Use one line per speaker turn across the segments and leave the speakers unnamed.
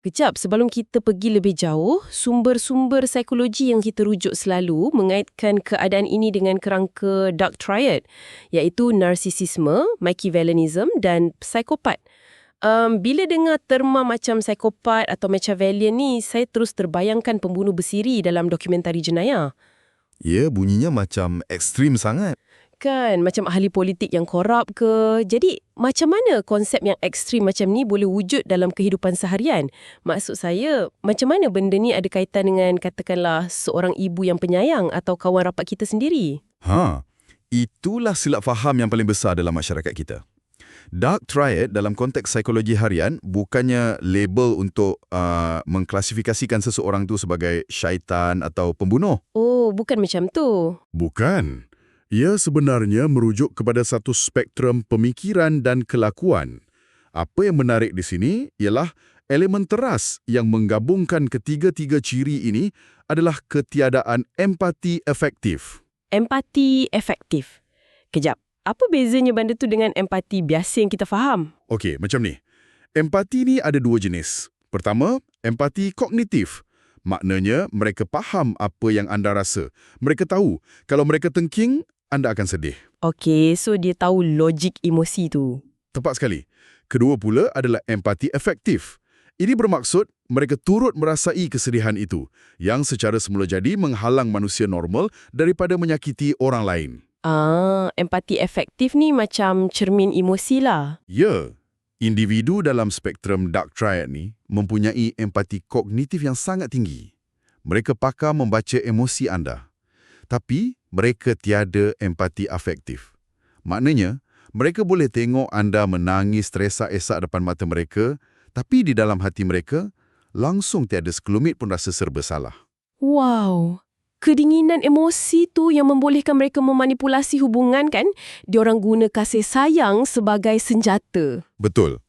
Kejap, sebelum kita pergi lebih jauh, sumber-sumber psikologi yang kita rujuk selalu mengaitkan keadaan ini dengan kerangka dark triad, iaitu narsisisme, Machiavellianism dan psikopat. Bila dengar terma macam psikopat atau Machiavellian ni, saya terus terbayangkan pembunuh bersiri dalam dokumentari jenayah.
Ya, bunyinya macam ekstrim sangat.
Kan, macam ahli politik yang korup ke. Jadi, macam mana konsep yang ekstrim macam ni boleh wujud dalam kehidupan seharian? Maksud saya, macam mana benda ni ada kaitan dengan katakanlah seorang ibu yang penyayang atau kawan rapat kita sendiri?
Itulah silap faham yang paling besar dalam masyarakat kita. Dark triad dalam konteks psikologi harian bukannya label untuk mengklasifikasikan seseorang tu sebagai syaitan atau pembunuh.
Oh, bukan macam tu.
Bukan. Ia sebenarnya merujuk kepada satu spektrum pemikiran dan kelakuan. Apa yang menarik di sini ialah elemen teras yang menggabungkan ketiga-tiga ciri ini adalah ketiadaan empati efektif.
Empati efektif. Kejap, apa bezanya benda tu dengan empati biasa yang kita faham?
Okey, macam ni. Empati ni ada dua jenis. Pertama, empati kognitif. Maknanya, mereka faham apa yang anda rasa. Mereka tahu, kalau mereka tengking, anda akan sedih.
Okey, so dia tahu logik emosi tu.
Tepat sekali. Kedua pula adalah empati efektif. Ini bermaksud mereka turut merasai kesedihan itu, yang secara semula jadi menghalang manusia normal daripada menyakiti orang lain.
Empati efektif ni macam cermin emosi lah.
Ya, individu dalam spektrum dark triad ni mempunyai empati kognitif yang sangat tinggi. Mereka pakar membaca emosi anda. Tapi, mereka tiada empati afektif. Maknanya, mereka boleh tengok anda menangis teresak-esak depan mata mereka, tapi di dalam hati mereka, langsung tiada sekelumit pun rasa serba salah.
Wow, kedinginan emosi tu yang membolehkan mereka memanipulasi hubungan kan? Diorang guna kasih sayang sebagai senjata.
Betul.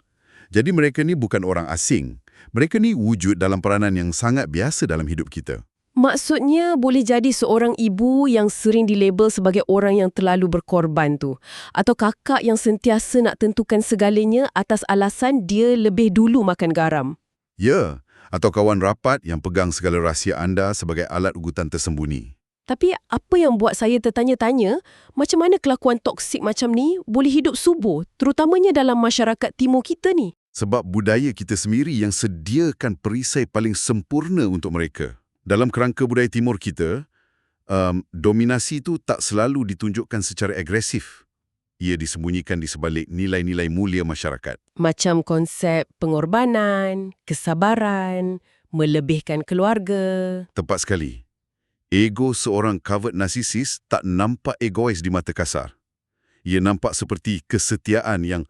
Jadi mereka ni bukan orang asing. Mereka ni wujud dalam peranan yang sangat biasa dalam hidup kita.
Maksudnya boleh jadi seorang ibu yang sering dilabel sebagai orang yang terlalu berkorban tu. Atau kakak yang sentiasa nak tentukan segalanya atas alasan dia lebih dulu makan garam.
Ya, atau kawan rapat yang pegang segala rahsia anda sebagai alat ugutan tersembunyi.
Tapi apa yang buat saya tertanya-tanya, macam mana kelakuan toksik macam ni boleh hidup subur, terutamanya dalam masyarakat timur kita ni?
Sebab budaya kita sendiri yang sediakan perisai paling sempurna untuk mereka. Dalam kerangka budaya timur kita, dominasi itu tak selalu ditunjukkan secara agresif. Ia disembunyikan di sebalik nilai-nilai mulia masyarakat.
Macam konsep pengorbanan, kesabaran, melebihkan keluarga.
Tepat sekali. Ego seorang covert narsisis tak nampak egois di mata kasar. Ia nampak seperti kesetiaan yang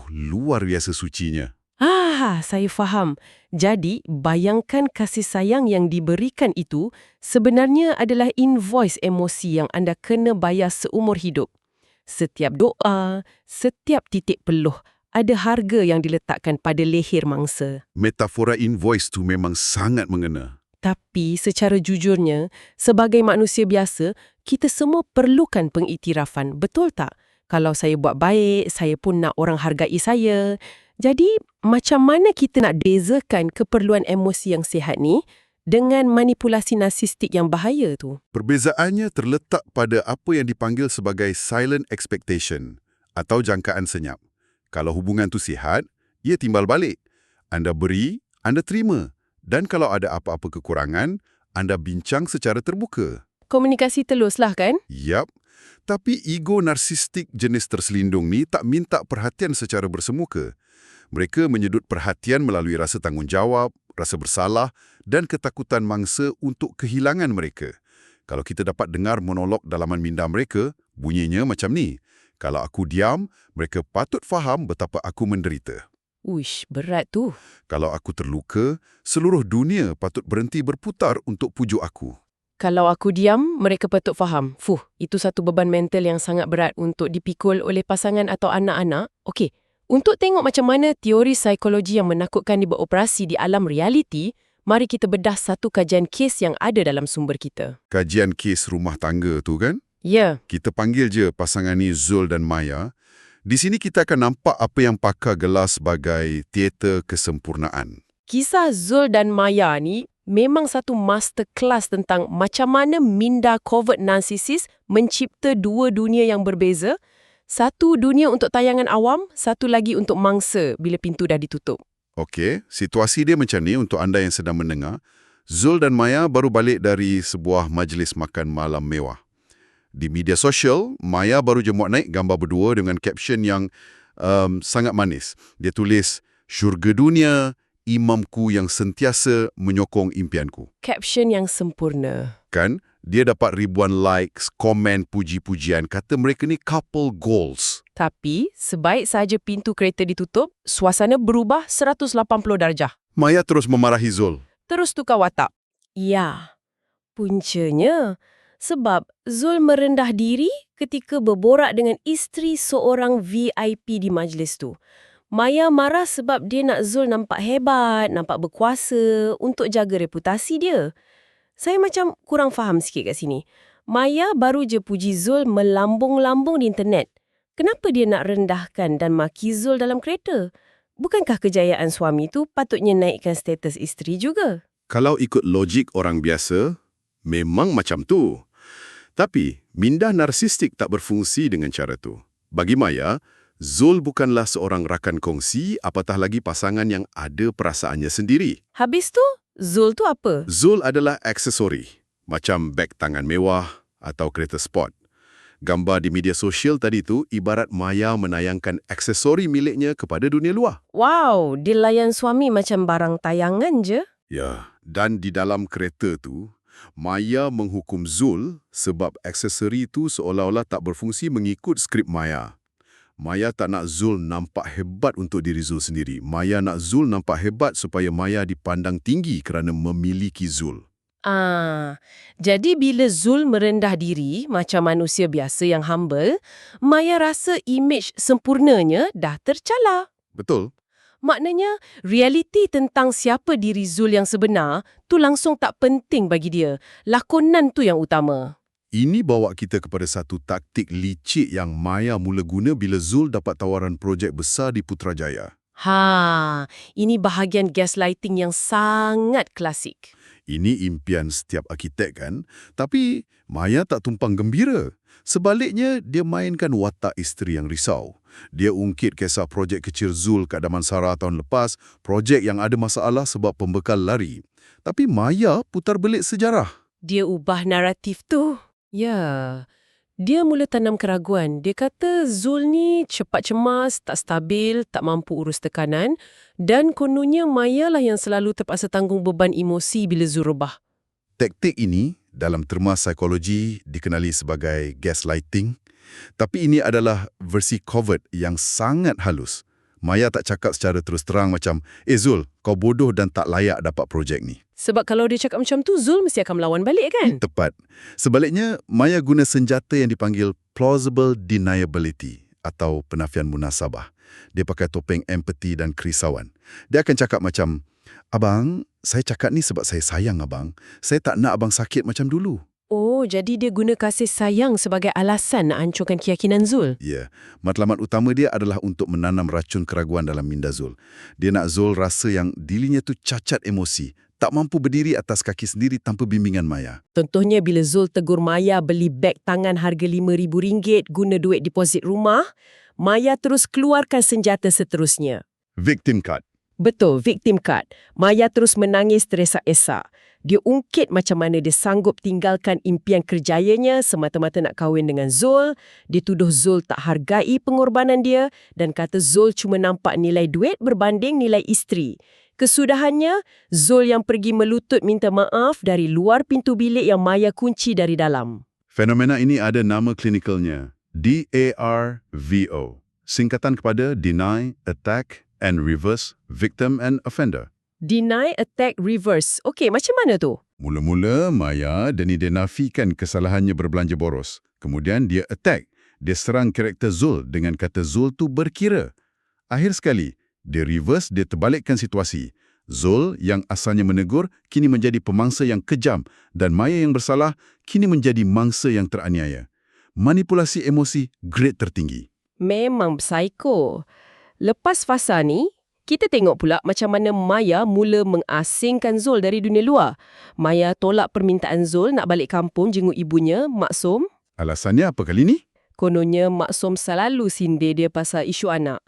luar biasa sucinya.
Saya faham. Jadi, bayangkan kasih sayang yang diberikan itu sebenarnya adalah invoice emosi yang anda kena bayar seumur hidup. Setiap doa, setiap titik peluh, ada harga yang diletakkan pada leher mangsa.
Metafora invoice tu memang sangat mengena.
Tapi secara jujurnya, sebagai manusia biasa, kita semua perlukan pengiktirafan, betul tak? Kalau saya buat baik, saya pun nak orang hargai saya. Jadi, macam mana kita nak bezakan keperluan emosi yang sihat ni dengan manipulasi narsistik yang bahaya tu?
Perbezaannya terletak pada apa yang dipanggil sebagai silent expectation atau jangkaan senyap. Kalau hubungan tu sihat, ia timbal balik. Anda beri, anda terima. Dan kalau ada apa-apa kekurangan, anda bincang secara terbuka.
Komunikasi teluslah kan?
Yap. Tapi ego narsistik jenis terselindung ni tak minta perhatian secara bersemuka. Mereka menyedut perhatian melalui rasa tanggungjawab, rasa bersalah dan ketakutan mangsa untuk kehilangan mereka. Kalau kita dapat dengar monolog dalaman minda mereka, bunyinya macam ni. Kalau aku diam, mereka patut faham betapa aku menderita.
Uish, berat tu.
Kalau aku terluka, seluruh dunia patut berhenti berputar untuk pujuk aku.
Kalau aku diam, mereka patut faham. Itu satu beban mental yang sangat berat untuk dipikul oleh pasangan atau anak-anak. Okey, untuk tengok macam mana teori psikologi yang menakutkan beroperasi di alam realiti, mari kita bedah satu kajian kes yang ada dalam sumber kita.
Kajian kes rumah tangga tu kan?
Ya.
Kita panggil je pasangan ni Zul dan Maya. Di sini kita akan nampak apa yang pakar gelar sebagai teater kesempurnaan.
Kisah Zul dan Maya ni memang satu masterclass tentang macam mana minda covert narsisis mencipta dua dunia yang berbeza. Satu dunia untuk tayangan awam, satu lagi untuk mangsa bila pintu dah ditutup.
Okey, situasi dia macam ni untuk anda yang sedang mendengar. Zul dan Maya baru balik dari sebuah majlis makan malam mewah. Di media sosial, Maya baru je muat naik gambar berdua dengan caption yang sangat manis. Dia tulis, "Syurga dunia, imamku yang sentiasa menyokong impianku."
Caption yang sempurna.
Kan? Dia dapat ribuan likes, komen, puji-pujian. Kata mereka ni couple goals.
Tapi, sebaik saja pintu kereta ditutup, suasana berubah 180 darjah.
Maya terus memarahi Zul.
Terus tukar watak. Ya, puncanya sebab Zul merendah diri ketika berborak dengan isteri seorang VIP di majlis tu. Maya marah sebab dia nak Zul nampak hebat, nampak berkuasa untuk jaga reputasi dia. Saya macam kurang faham sikit kat sini. Maya baru je puji Zul melambung-lambung di internet. Kenapa dia nak rendahkan dan maki Zul dalam kereta? Bukankah kejayaan suami tu patutnya naikkan status isteri juga?
Kalau ikut logik orang biasa, memang macam tu. Tapi, minda narsistik tak berfungsi dengan cara tu. Bagi Maya, Zul bukanlah seorang rakan kongsi, apatah lagi pasangan yang ada perasaannya sendiri.
Habis tu, Zul tu apa?
Zul adalah aksesori, macam beg tangan mewah atau kereta sport. Gambar di media sosial tadi tu ibarat Maya menayangkan aksesori miliknya kepada dunia luar.
Wow, dia layan suami macam barang tayangan je.
Ya, dan di dalam kereta tu, Maya menghukum Zul sebab aksesori itu seolah-olah tak berfungsi mengikut skrip Maya. Maya tak nak Zul nampak hebat untuk diri Zul sendiri. Maya nak Zul nampak hebat supaya Maya dipandang tinggi kerana memiliki Zul.
Jadi bila Zul merendah diri macam manusia biasa yang humble, Maya rasa imej sempurnanya dah tercalar.
Betul?
Maknanya, realiti tentang siapa diri Zul yang sebenar tu langsung tak penting bagi dia. Lakonan tu yang utama.
Ini bawa kita kepada satu taktik licik yang Maya mula guna bila Zul dapat tawaran projek besar di Putrajaya.
Ini bahagian gaslighting yang sangat klasik.
Ini impian setiap arkitek kan? Tapi Maya tak tumpang gembira. Sebaliknya, dia mainkan watak isteri yang risau. Dia ungkit kisah projek kecil Zul kat Damansara tahun lepas, projek yang ada masalah sebab pembekal lari. Tapi Maya putar belik sejarah.
Dia ubah naratif tu. Ya, dia mula tanam keraguan. Dia kata Zul ni cepat cemas, tak stabil, tak mampu urus tekanan dan kononnya Maya lah yang selalu terpaksa tanggung beban emosi bila Zul rebah.
Taktik ini dalam terma psikologi dikenali sebagai gaslighting, tapi ini adalah versi covert yang sangat halus. Maya tak cakap secara terus terang macam, Zul, kau bodoh dan tak layak dapat projek ni.
Sebab kalau dia cakap macam tu, Zul mesti akan melawan balik kan?
Tepat. Sebaliknya, Maya guna senjata yang dipanggil plausible deniability atau penafian munasabah. Dia pakai topeng empati dan kerisauan. Dia akan cakap macam, Abang, saya cakap ni sebab saya sayang abang. Saya tak nak abang sakit macam dulu.
Oh, jadi dia guna kasih sayang sebagai alasan nak hancurkan keyakinan Zul?
Ya, matlamat utama dia adalah untuk menanam racun keraguan dalam minda Zul. Dia nak Zul rasa yang dirinya tu cacat emosi, tak mampu berdiri atas kaki sendiri tanpa bimbingan Maya.
Contohnya bila Zul tegur Maya beli beg tangan harga RM5,000 guna duit deposit rumah, Maya terus keluarkan senjata seterusnya.
Victim card.
Betul, victim card. Maya terus menangis teresak-esak. Dia ungkit macam mana dia sanggup tinggalkan impian kerjayanya semata-mata nak kahwin dengan Zul. Dia tuduh Zul tak hargai pengorbanan dia dan kata Zul cuma nampak nilai duit berbanding nilai isteri. Kesudahannya, Zul yang pergi melutut minta maaf dari luar pintu bilik yang Maya kunci dari dalam.
Fenomena ini ada nama klinikalnya, DARVO. Singkatan kepada Deny, Attack and Reverse Victim and Offender.
Deny, attack, reverse. Okey, macam mana tu?
Mula-mula, Maya dia nafikan kesalahannya berbelanja boros. Kemudian dia attack. Dia serang karakter Zul dengan kata Zul tu berkira. Akhir sekali, dia reverse, dia terbalikkan situasi. Zul yang asalnya menegur, kini menjadi pemangsa yang kejam dan Maya yang bersalah, kini menjadi mangsa yang teraniaya. Manipulasi emosi grade tertinggi.
Memang psiko. Lepas fasa ni, Kita tengok pula macam mana Maya mula mengasingkan Zul dari dunia luar. Maya tolak permintaan Zul nak balik kampung jenguk ibunya, Mak Som.
Alasannya apa kali ni?
Kononnya Mak Som selalu sindir dia pasal isu anak.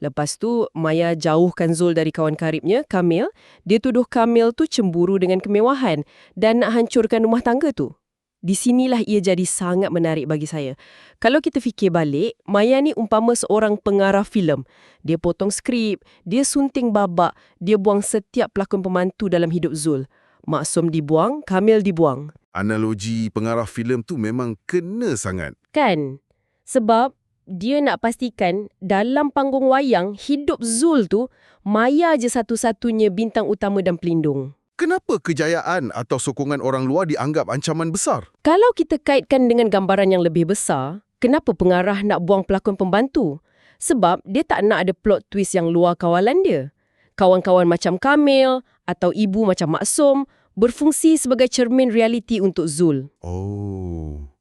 Lepas tu, Maya jauhkan Zul dari kawan karibnya, Kamil. Dia tuduh Kamil tu cemburu dengan kemewahan dan nak hancurkan rumah tangga tu. Di sinilah ia jadi sangat menarik bagi saya. Kalau kita fikir balik, Maya ni umpama seorang pengarah filem. Dia potong skrip, dia sunting babak, dia buang setiap pelakon pembantu dalam hidup Zul. Mak Som dibuang, Kamil dibuang.
Analogi pengarah filem tu memang kena sangat.
Kan? Sebab dia nak pastikan dalam panggung wayang, hidup Zul tu, Maya je satu-satunya bintang utama dan pelindung.
Kenapa kejayaan atau sokongan orang luar dianggap ancaman besar?
Kalau kita kaitkan dengan gambaran yang lebih besar, kenapa pengarah nak buang pelakon pembantu? Sebab dia tak nak ada plot twist yang luar kawalan dia. Kawan-kawan macam Kamil atau ibu macam Mak Som berfungsi sebagai cermin realiti untuk Zul.
Oh,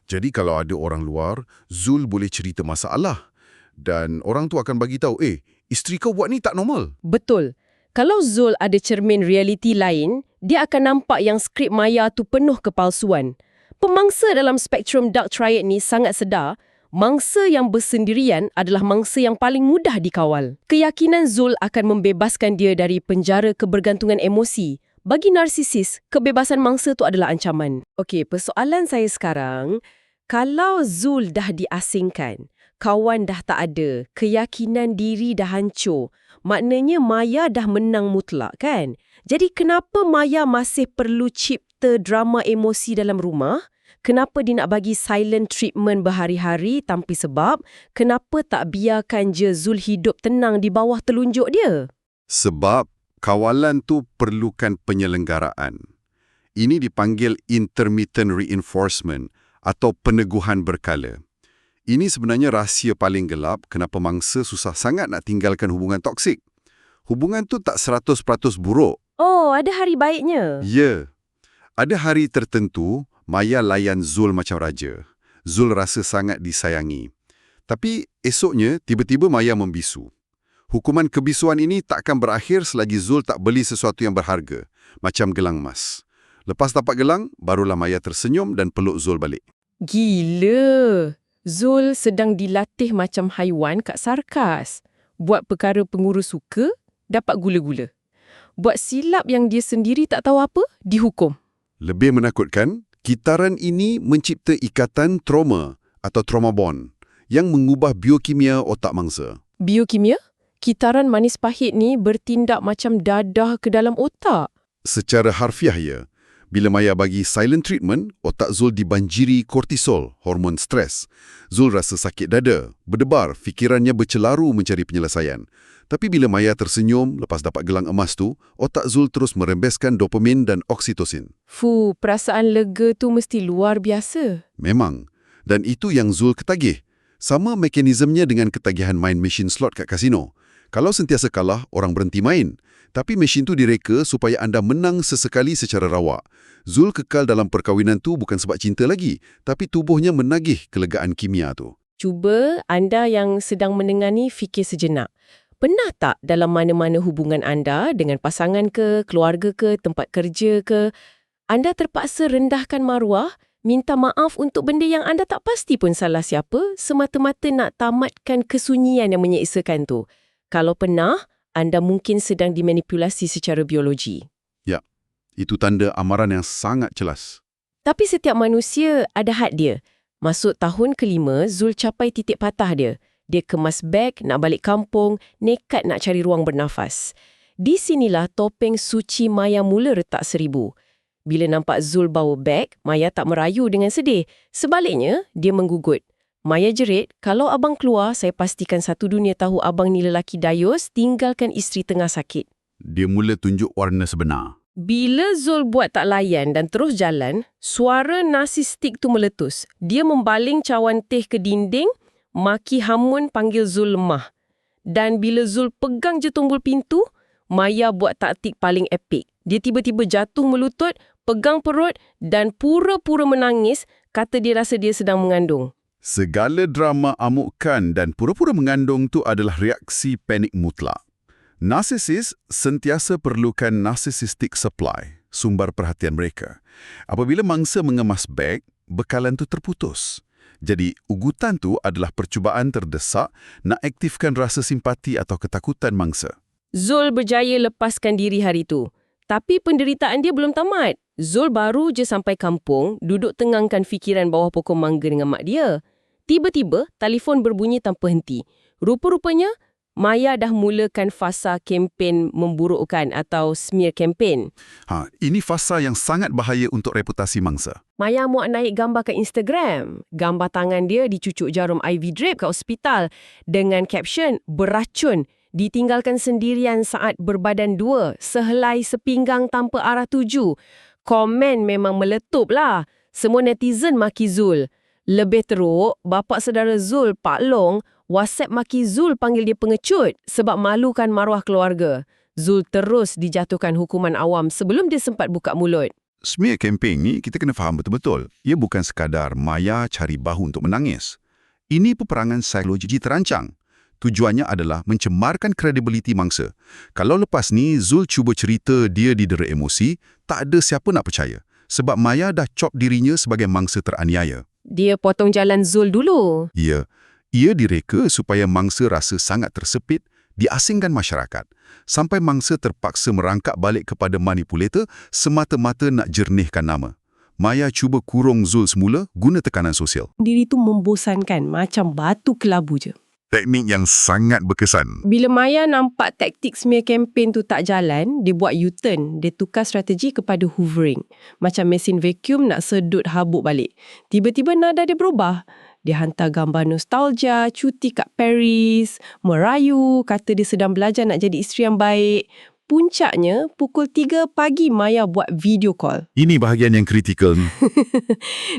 jadi kalau ada orang luar, Zul boleh cerita masalah. Dan orang tu akan bagi tahu, isteri kau buat ni tak normal.
Betul. Kalau Zul ada cermin realiti lain, dia akan nampak yang skrip Maya tu penuh kepalsuan. Pemangsa dalam spektrum dark triad ni sangat sedar, mangsa yang bersendirian adalah mangsa yang paling mudah dikawal. Keyakinan Zul akan membebaskan dia dari penjara kebergantungan emosi. Bagi narsisis, kebebasan mangsa tu adalah ancaman. Okey, persoalan saya sekarang, kalau Zul dah diasingkan, kawan dah tak ada, keyakinan diri dah hancur, maknanya Maya dah menang mutlak kan? Jadi kenapa Maya masih perlu cipta drama emosi dalam rumah? Kenapa dia nak bagi silent treatment berhari-hari tanpa sebab? Kenapa tak biarkan je Zul hidup tenang di bawah telunjuk dia?
Sebab kawalan tu perlukan penyelenggaraan. Ini dipanggil intermittent reinforcement atau peneguhan berkala. Ini sebenarnya rahsia paling gelap kenapa mangsa susah sangat nak tinggalkan hubungan toksik. Hubungan tu tak 100% buruk.
Oh, ada hari baiknya.
Ya. Ada hari tertentu, Maya layan Zul macam raja. Zul rasa sangat disayangi. Tapi esoknya, tiba-tiba Maya membisu. Hukuman kebisuan ini takkan berakhir selagi Zul tak beli sesuatu yang berharga, macam gelang emas. Lepas dapat gelang, barulah Maya tersenyum dan peluk Zul balik.
Gila! Zul sedang dilatih macam haiwan kat sarkas. Buat perkara pengurus suka, dapat gula-gula. Buat silap yang dia sendiri tak tahu apa, dihukum.
Lebih menakutkan, kitaran ini mencipta ikatan trauma atau trauma bond yang mengubah biokimia otak mangsa.
Biokimia? Kitaran manis pahit ni bertindak macam dadah ke dalam otak.
Secara harfiah ya, bila Maya bagi silent treatment, otak Zul dibanjiri kortisol, hormon stres. Zul rasa sakit dada, berdebar, fikirannya bercelaru mencari penyelesaian. Tapi bila Maya tersenyum lepas dapat gelang emas tu, otak Zul terus merembeskan dopamin dan oksitosin.
Perasaan lega tu mesti luar biasa.
Memang. Dan itu yang Zul ketagih. Sama mekanismenya dengan ketagihan main mesin slot kat kasino. Kalau sentiasa kalah, orang berhenti main. Tapi mesin tu direka supaya anda menang sesekali secara rawak. Zul kekal dalam perkahwinan tu bukan sebab cinta lagi, tapi tubuhnya menagih kelegaan kimia tu.
Cuba anda yang sedang mendengar ni fikir sejenak. Pernah tak dalam mana-mana hubungan anda dengan pasangan ke, keluarga ke, tempat kerja ke, anda terpaksa rendahkan maruah, minta maaf untuk benda yang anda tak pasti pun salah siapa, semata-mata nak tamatkan kesunyian yang menyeksakan tu? Kalau pernah, anda mungkin sedang dimanipulasi secara biologi.
Ya, itu tanda amaran yang sangat jelas.
Tapi setiap manusia ada had dia. Masuk tahun ke-5, Zul capai titik patah dia. Dia kemas beg, nak balik kampung, nekat nak cari ruang bernafas. Di sinilah topeng suci Maya mula retak 1000. Bila nampak Zul bawa beg, Maya tak merayu dengan sedih. Sebaliknya, dia menggugut. Maya jerit, kalau abang keluar, saya pastikan satu dunia tahu abang ni lelaki dayus, tinggalkan isteri tengah sakit.
Dia mula tunjuk warna sebenar.
Bila Zul buat tak layan dan terus jalan, suara narsistik tu meletus. Dia membaling cawan teh ke dinding, maki hamun panggil Zul lemah. Dan bila Zul pegang je tombol pintu, Maya buat taktik paling epik. Dia tiba-tiba jatuh melutut, pegang perut dan pura-pura menangis, kata dia rasa dia sedang mengandung.
Segala drama amukan dan pura-pura mengandung tu adalah reaksi panik mutlak. Narsisis sentiasa perlukan narcissistic supply, sumber perhatian mereka. Apabila mangsa mengemas beg, bekalan tu terputus. Jadi, ugutan tu adalah percubaan terdesak nak aktifkan rasa simpati atau ketakutan mangsa.
Zul berjaya lepaskan diri hari tu. Tapi penderitaan dia belum tamat. Zul baru je sampai kampung, duduk tengangkan fikiran bawah pokok mangga dengan mak dia. Tiba-tiba, telefon berbunyi tanpa henti. Rupa-rupanya, Maya dah mulakan fasa kempen memburukkan atau smear campaign.
Ini fasa yang sangat bahaya untuk reputasi mangsa.
Maya muat naik gambar ke Instagram. Gambar tangan dia dicucuk jarum IV drip ke hospital dengan caption, beracun, ditinggalkan sendirian saat berbadan dua, sehelai sepinggang tanpa arah tuju. Komen memang meletup lah. Semua netizen maki Zul. Lebih teruk, bapa saudara Zul, Pak Long, WhatsApp maki Zul panggil dia pengecut sebab malukan maruah keluarga. Zul terus dijatuhkan hukuman awam sebelum dia sempat buka mulut.
Smear campaign ni kita kena faham betul-betul. Ia bukan sekadar Maya cari bahu untuk menangis. Ini peperangan psikologi terancang. Tujuannya adalah mencemarkan kredibiliti mangsa. Kalau lepas ni Zul cuba cerita dia didera emosi, tak ada siapa nak percaya. Sebab Maya dah cop dirinya sebagai mangsa teraniaya.
Dia potong jalan Zul dulu.
Ya. Ia direka supaya mangsa rasa sangat tersepit, diasingkan masyarakat, sampai mangsa terpaksa merangkak balik kepada manipulator semata-mata nak jernihkan nama. Maya cuba kurung Zul semula guna tekanan sosial.
Diri tu membosankan, macam batu kelabu je.
Teknik yang sangat berkesan.
Bila Maya nampak taktik smear campaign tu tak jalan, dia buat U-turn. Dia tukar strategi kepada hoovering. Macam mesin vacuum nak sedut habuk balik. Tiba-tiba nada dia berubah. Dia hantar gambar nostalgia, cuti kat Paris, merayu, kata dia sedang belajar nak jadi isteri yang baik. Puncaknya, pukul 3 pagi Maya buat video call.
Ini bahagian yang kritikal.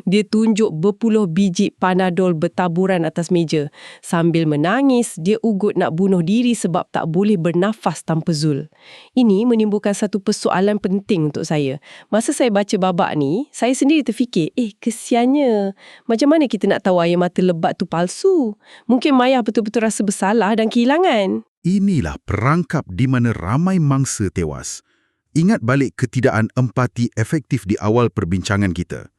Dia tunjuk berpuluh biji Panadol bertaburan atas meja. Sambil menangis, dia ugut nak bunuh diri sebab tak boleh bernafas tanpa Zul. Ini menimbulkan satu persoalan penting untuk saya. Masa saya baca babak ni, saya sendiri terfikir, kesiannya. Macam mana kita nak tahu air mata lebat tu palsu? Mungkin Maya betul-betul rasa bersalah dan kehilangan.
Inilah perangkap di mana ramai mangsa tewas. Ingat balik ketidakkan empati efektif di awal perbincangan kita.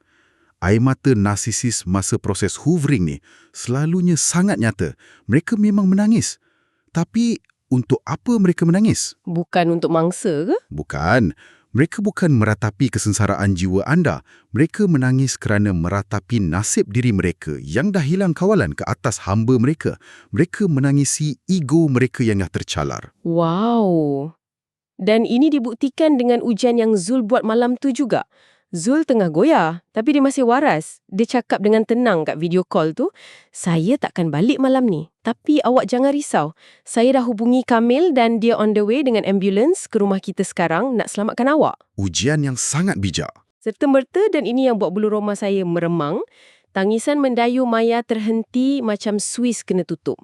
Air mata narsisis masa proses hoovering ni selalunya sangat nyata. Mereka memang menangis. Tapi untuk apa mereka menangis?
Bukan untuk mangsa ke?
Bukan. Mereka bukan meratapi kesengsaraan jiwa anda. Mereka menangis kerana meratapi nasib diri mereka yang dah hilang kawalan ke atas hamba mereka. Mereka menangisi ego mereka yang dah tercalar.
Wow. Dan ini dibuktikan dengan ujian yang Zul buat malam tu juga. Zul tengah goyah, tapi dia masih waras. Dia cakap dengan tenang kat video call tu, saya takkan balik malam ni. Tapi awak jangan risau. Saya dah hubungi Kamil dan dia on the way dengan ambulans ke rumah kita sekarang nak selamatkan awak.
Ujian yang sangat bijak.
Serta-merta dan ini yang buat bulu roma saya meremang, tangisan mendayu Maya terhenti macam suis kena tutup.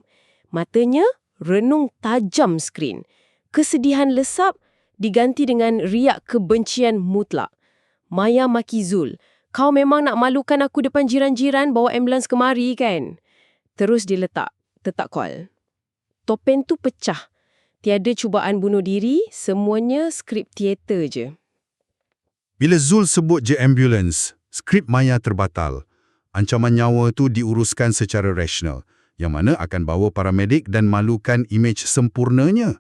Matanya renung tajam skrin. Kesedihan lesap diganti dengan riak kebencian mutlak. Maya maki Zul, kau memang nak malukan aku depan jiran-jiran bawa ambulans kemari kan? Terus dia tetap call. Topeng tu pecah. Tiada cubaan bunuh diri, semuanya skrip teater je.
Bila Zul sebut je ambulans, skrip Maya terbatal. Ancaman nyawa tu diuruskan secara rasional, yang mana akan bawa paramedik dan malukan imej sempurnanya.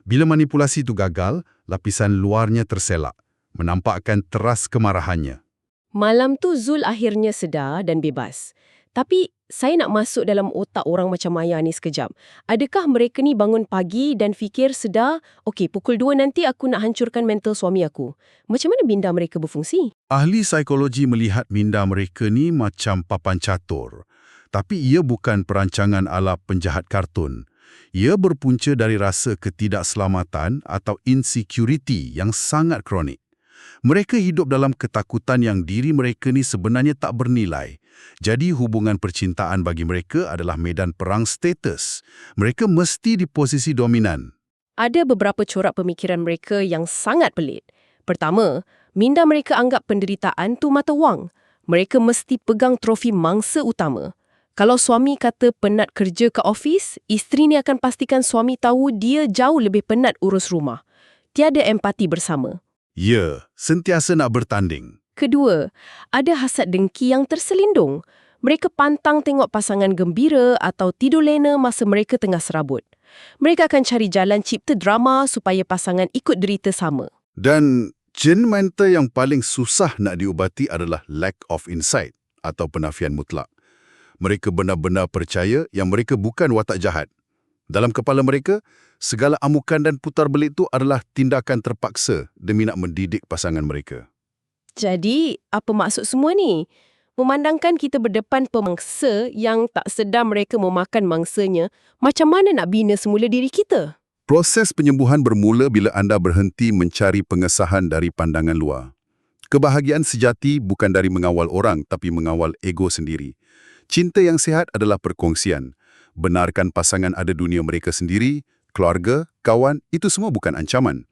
Bila manipulasi tu gagal, lapisan luarnya terselak, menampakkan teras kemarahannya.
Malam tu Zul akhirnya sedar dan bebas. Tapi saya nak masuk dalam otak orang macam Maya ni sekejap. Adakah mereka ni bangun pagi dan fikir sedar, okey, pukul 2 nanti aku nak hancurkan mental suami aku. Macam mana minda mereka berfungsi?
Ahli psikologi melihat minda mereka ni macam papan catur. Tapi ia bukan perancangan ala penjahat kartun. Ia berpunca dari rasa ketidakselamatan atau insecurity yang sangat kronik. Mereka hidup dalam ketakutan yang diri mereka ni sebenarnya tak bernilai. Jadi hubungan percintaan bagi mereka adalah medan perang status. Mereka mesti di posisi dominan.
Ada beberapa corak pemikiran mereka yang sangat pelik. Pertama, minda mereka anggap penderitaan tu mata wang. Mereka mesti pegang trofi mangsa utama. Kalau suami kata penat kerja ke ofis, isteri ni akan pastikan suami tahu dia jauh lebih penat urus rumah. Tiada empati bersama.
Ya, sentiasa nak bertanding.
Kedua, ada hasad dengki yang terselindung. Mereka pantang tengok pasangan gembira atau tidur lena masa mereka tengah serabut. Mereka akan cari jalan cipta drama supaya pasangan ikut derita sama.
Dan jin mental yang paling susah nak diubati adalah lack of insight atau penafian mutlak. Mereka benar-benar percaya yang mereka bukan watak jahat. Dalam kepala mereka, segala amukan dan putar belik itu adalah tindakan terpaksa demi nak mendidik pasangan mereka.
Jadi, apa maksud semua ni? Memandangkan kita berdepan pemangsa yang tak sedar mereka memakan mangsanya, macam mana nak bina semula diri kita?
Proses penyembuhan bermula bila anda berhenti mencari pengesahan dari pandangan luar. Kebahagiaan sejati bukan dari mengawal orang, tapi mengawal ego sendiri. Cinta yang sihat adalah perkongsian. Benarkan pasangan ada dunia mereka sendiri, keluarga, kawan, itu semua bukan ancaman.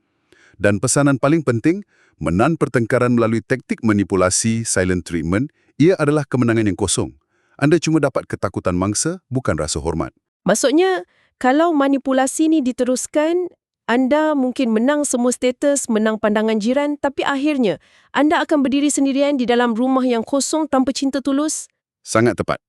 Dan pesanan paling penting, menan pertengkaran melalui taktik manipulasi, silent treatment, ia adalah kemenangan yang kosong. Anda cuma dapat ketakutan mangsa, bukan rasa hormat.
Maksudnya, kalau manipulasi ni diteruskan, anda mungkin menang semua status, menang pandangan jiran, tapi akhirnya anda akan berdiri sendirian di dalam rumah yang kosong tanpa cinta tulus?
Sangat tepat.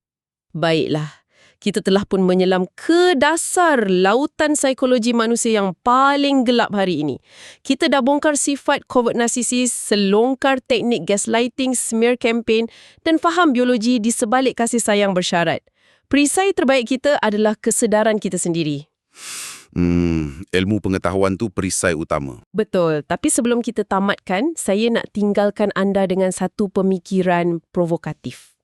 Baiklah, kita telah pun menyelam ke dasar lautan psikologi manusia yang paling gelap hari ini. Kita dah bongkar sifat covert narcissist, selongkar teknik gaslighting, smear campaign dan faham biologi di sebalik kasih sayang bersyarat. Perisai terbaik kita adalah kesedaran kita sendiri.
Ilmu pengetahuan tu perisai utama.
Betul, tapi sebelum kita tamatkan, saya nak tinggalkan anda dengan satu pemikiran provokatif.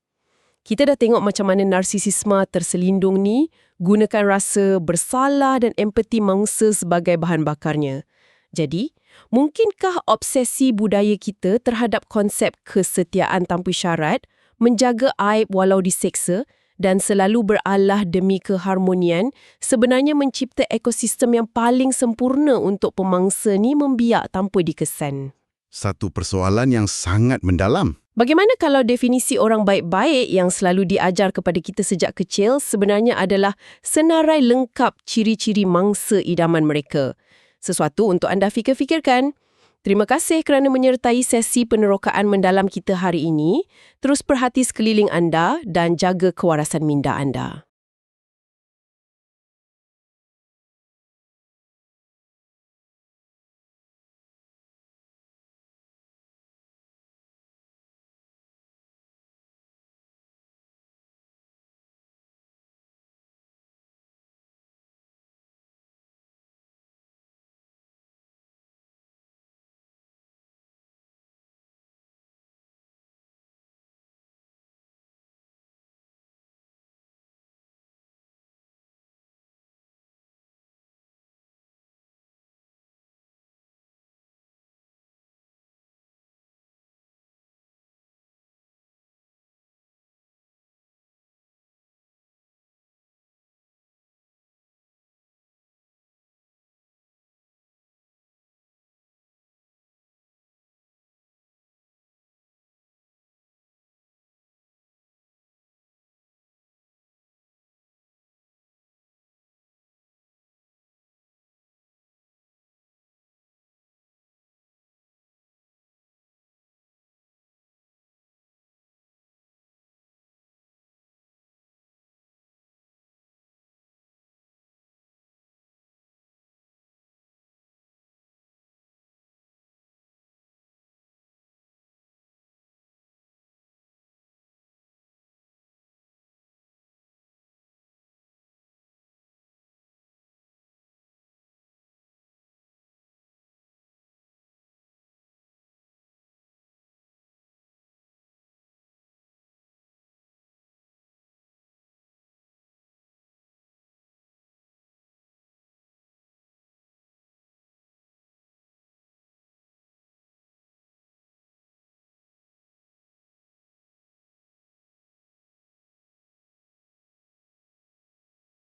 Kita dah tengok macam mana narsisisme terselindung ni gunakan rasa bersalah dan empati mangsa sebagai bahan bakarnya. Jadi, mungkinkah obsesi budaya kita terhadap konsep kesetiaan tanpa syarat, menjaga aib walau diseksa dan selalu beralah demi keharmonian sebenarnya mencipta ekosistem yang paling sempurna untuk pemangsa ni membiak tanpa dikesan?
Satu persoalan yang sangat mendalam.
Bagaimana kalau definisi orang baik-baik yang selalu diajar kepada kita sejak kecil sebenarnya adalah senarai lengkap ciri-ciri mangsa idaman mereka? Sesuatu untuk anda fikir-fikirkan. Terima kasih kerana menyertai sesi penerokaan mendalam kita hari ini. Terus perhati sekeliling anda dan jaga kewarasan minda anda.